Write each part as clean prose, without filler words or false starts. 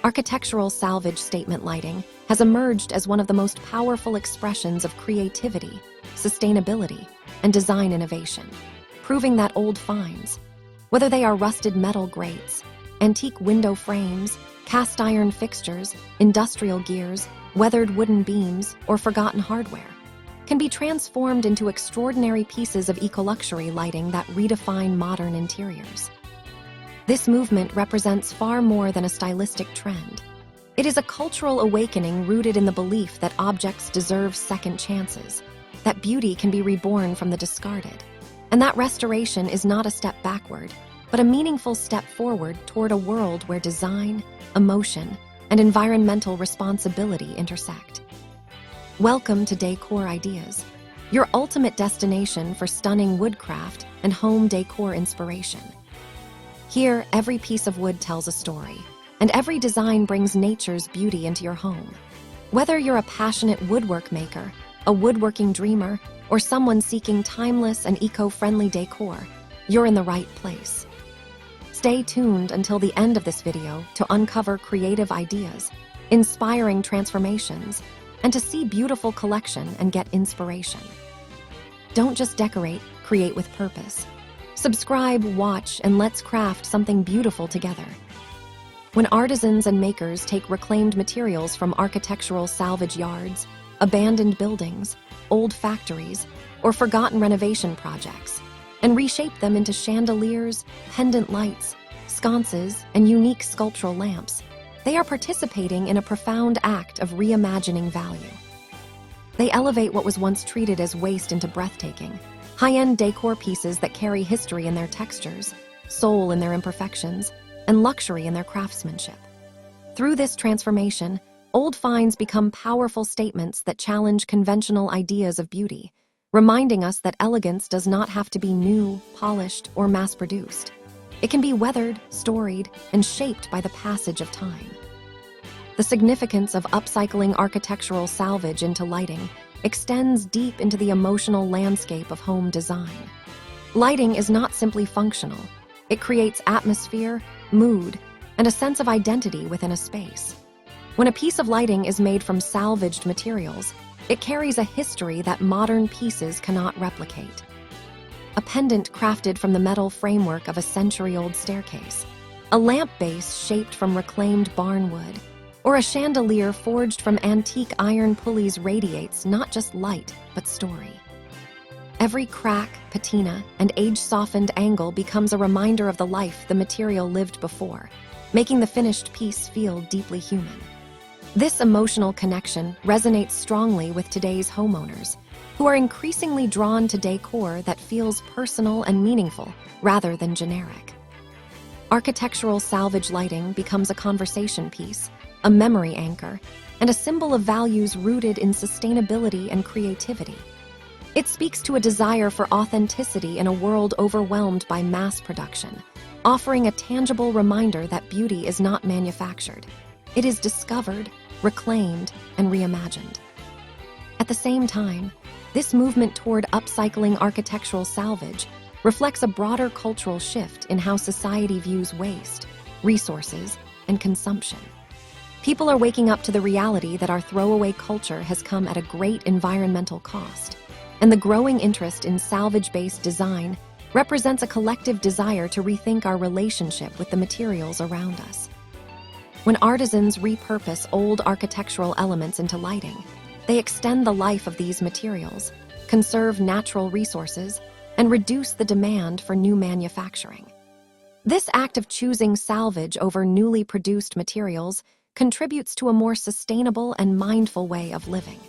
Architectural salvage statement lighting has emerged as one of the most powerful expressions of creativity, sustainability, and design innovation, proving that old finds, whether they are rusted metal grates, antique window frames, cast iron fixtures, industrial gears, weathered wooden beams, or forgotten hardware, can be transformed into extraordinary pieces of eco-luxury lighting that redefine modern interiors. This movement represents far more than a stylistic trend. It is a cultural awakening rooted in the belief that objects deserve second chances, that beauty can be reborn from the discarded, and that restoration is not a step backward, but a meaningful step forward toward a world where design, emotion, and environmental responsibility intersect. Welcome to Decor Ideas, your ultimate destination for stunning woodcraft and home decor inspiration. Here, every piece of wood tells a story, and every design brings nature's beauty into your home. Whether you're a passionate woodwork maker, a woodworking dreamer, or someone seeking timeless and eco-friendly decor, you're in the right place. Stay tuned until the end of this video to uncover creative ideas, inspiring transformations, and to see beautiful collection and get inspiration. Don't just decorate, create with purpose. Subscribe, watch, and let's craft something beautiful together. When artisans and makers take reclaimed materials from architectural salvage yards, abandoned buildings, old factories, or forgotten renovation projects, and reshape them into chandeliers, pendant lights, sconces, and unique sculptural lamps, they are participating in a profound act of reimagining value. They elevate what was once treated as waste into breathtaking, high-end decor pieces that carry history in their textures, soul in their imperfections, and luxury in their craftsmanship. Through this transformation, old finds become powerful statements that challenge conventional ideas of beauty, reminding us that elegance does not have to be new, polished, or mass-produced. It can be weathered, storied, and shaped by the passage of time. The significance of upcycling architectural salvage into lighting extends deep into the emotional landscape of home design. Lighting is not simply functional. It creates atmosphere, mood, and a sense of identity within a space. When a piece of lighting is made from salvaged materials, it carries a history that modern pieces cannot replicate. A pendant crafted from the metal framework of a century-old staircase, a lamp base shaped from reclaimed barn wood, or a chandelier forged from antique iron pulleys radiates not just light, but story. Every crack, patina, and age-softened angle becomes a reminder of the life the material lived before, making the finished piece feel deeply human. This emotional connection resonates strongly with today's homeowners, who are increasingly drawn to decor that feels personal and meaningful rather than generic. Architectural salvage lighting becomes a conversation piece, a memory anchor, and a symbol of values rooted in sustainability and creativity. It speaks to a desire for authenticity in a world overwhelmed by mass production, offering a tangible reminder that beauty is not manufactured. It is discovered, reclaimed, and reimagined. At the same time, this movement toward upcycling architectural salvage reflects a broader cultural shift in how society views waste, resources, and consumption. People are waking up to the reality that our throwaway culture has come at a great environmental cost, and the growing interest in salvage-based design represents a collective desire to rethink our relationship with the materials around us. When artisans repurpose old architectural elements into lighting, they extend the life of these materials, conserve natural resources, and reduce the demand for new manufacturing. This act of choosing salvage over newly produced materials contributes to a more sustainable and mindful way of living.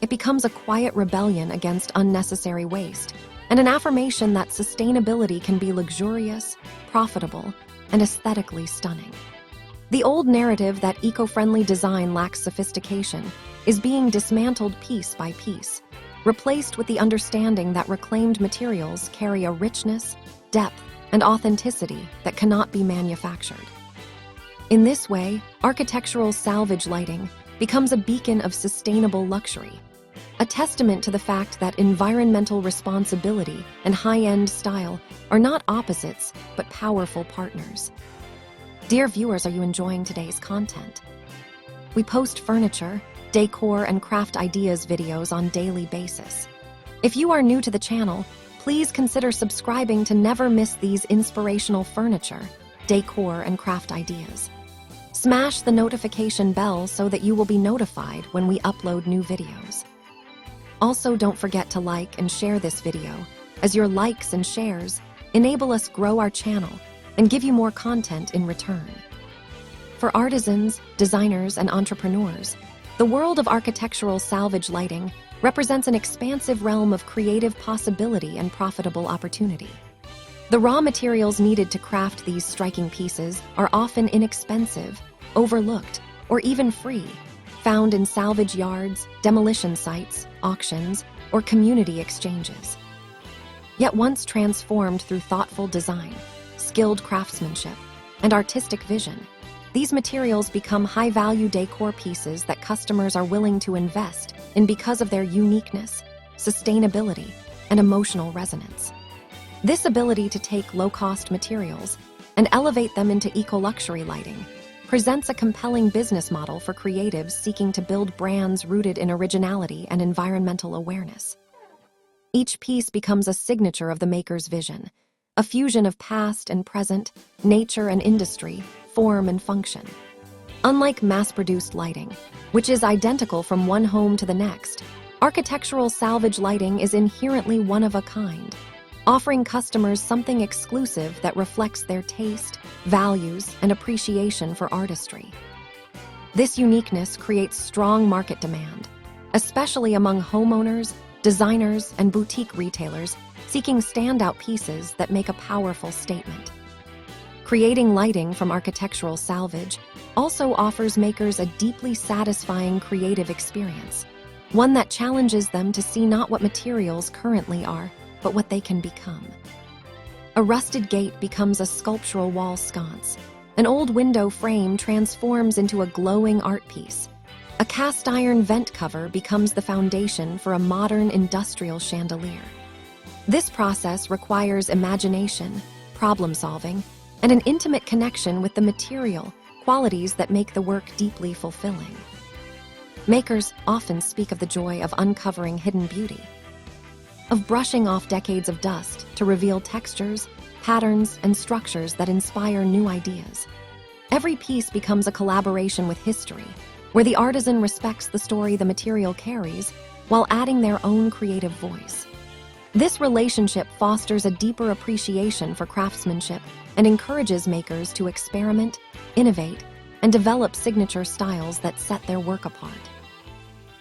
It becomes a quiet rebellion against unnecessary waste, and an affirmation that sustainability can be luxurious, profitable, and aesthetically stunning. The old narrative that eco-friendly design lacks sophistication is being dismantled piece by piece, replaced with the understanding that reclaimed materials carry a richness, depth, and authenticity that cannot be manufactured. In this way, architectural salvage lighting becomes a beacon of sustainable luxury, a testament to the fact that environmental responsibility and high-end style are not opposites, but powerful partners. Dear viewers, are you enjoying today's content? We post furniture, decor, and craft ideas videos on a daily basis. If you are new to the channel, please consider subscribing to never miss these inspirational furniture, decor, and craft ideas. Smash the notification bell so that you will be notified when we upload new videos. Also, don't forget to like and share this video, as your likes and shares enable us grow our channel and give you more content in return. For artisans, designers, and entrepreneurs, the world of architectural salvage lighting represents an expansive realm of creative possibility and profitable opportunity. The raw materials needed to craft these striking pieces are often inexpensive, overlooked, or even free, found in salvage yards, demolition sites, auctions, or community exchanges. Yet once transformed through thoughtful design, skilled craftsmanship, and artistic vision, these materials become high-value decor pieces that customers are willing to invest in because of their uniqueness, sustainability, and emotional resonance. This ability to take low-cost materials and elevate them into eco-luxury lighting presents a compelling business model for creatives seeking to build brands rooted in originality and environmental awareness. Each piece becomes a signature of the maker's vision, a fusion of past and present, nature and industry, form and function. Unlike mass-produced lighting, which is identical from one home to the next, architectural salvage lighting is inherently one of a kind, offering customers something exclusive that reflects their taste, values, and appreciation for artistry. This uniqueness creates strong market demand, especially among homeowners, designers, and boutique retailers seeking standout pieces that make a powerful statement. Creating lighting from architectural salvage also offers makers a deeply satisfying creative experience, one that challenges them to see not what materials currently are, but what they can become. A rusted gate becomes a sculptural wall sconce. An old window frame transforms into a glowing art piece. A cast iron vent cover becomes the foundation for a modern industrial chandelier. This process requires imagination, problem solving, and an intimate connection with the material, qualities that make the work deeply fulfilling. Makers often speak of the joy of uncovering hidden beauty, of brushing off decades of dust to reveal textures, patterns, and structures that inspire new ideas. Every piece becomes a collaboration with history, where the artisan respects the story the material carries while adding their own creative voice. This relationship fosters a deeper appreciation for craftsmanship and encourages makers to experiment, innovate, and develop signature styles that set their work apart.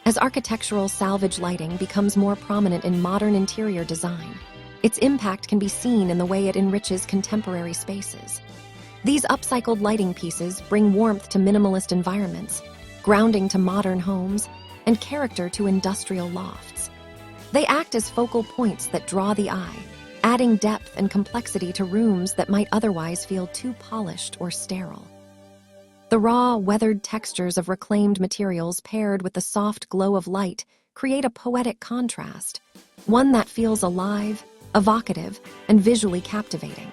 As architectural salvage lighting becomes more prominent in modern interior design, its impact can be seen in the way it enriches contemporary spaces. These upcycled lighting pieces bring warmth to minimalist environments, grounding to modern homes, and character to industrial lofts. They act as focal points that draw the eye, adding depth and complexity to rooms that might otherwise feel too polished or sterile. The raw, weathered textures of reclaimed materials paired with the soft glow of light create a poetic contrast, one that feels alive, evocative, and visually captivating.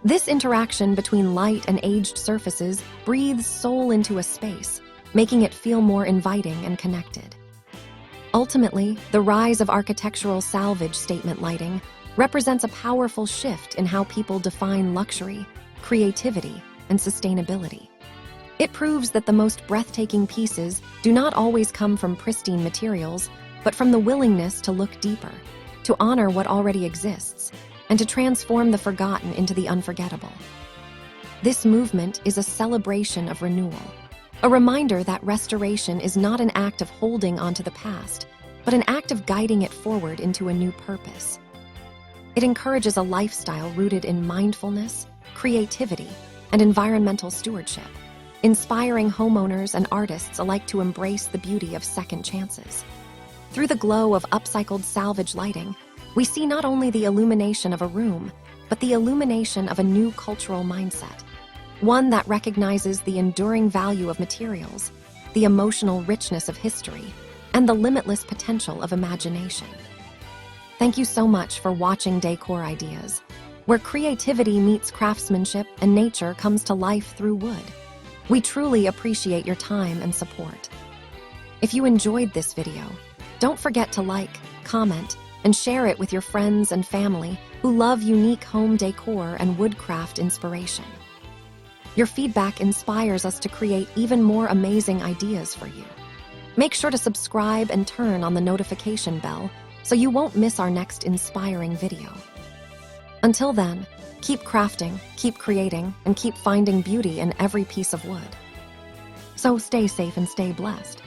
This interaction between light and aged surfaces breathes soul into a space, making it feel more inviting and connected. Ultimately, the rise of architectural salvage statement lighting represents a powerful shift in how people define luxury, creativity, and sustainability. It proves that the most breathtaking pieces do not always come from pristine materials, but from the willingness to look deeper, to honor what already exists, and to transform the forgotten into the unforgettable. This movement is a celebration of renewal, a reminder that restoration is not an act of holding onto the past, but an act of guiding it forward into a new purpose. It encourages a lifestyle rooted in mindfulness, creativity, and environmental stewardship, inspiring homeowners and artists alike to embrace the beauty of second chances. Through the glow of upcycled salvage lighting, we see not only the illumination of a room, but the illumination of a new cultural mindset, one that recognizes the enduring value of materials, the emotional richness of history, and the limitless potential of imagination. Thank you so much for watching Decor Ideas. where creativity meets craftsmanship and nature comes to life through wood. We truly appreciate your time and support. If you enjoyed this video, don't forget to like, comment, and share it with your friends and family who love unique home decor and woodcraft inspiration. Your feedback inspires us to create even more amazing ideas for you. Make sure to subscribe and turn on the notification bell so you won't miss our next inspiring video. Until then, keep crafting, keep creating, and keep finding beauty in every piece of wood. So stay safe and stay blessed.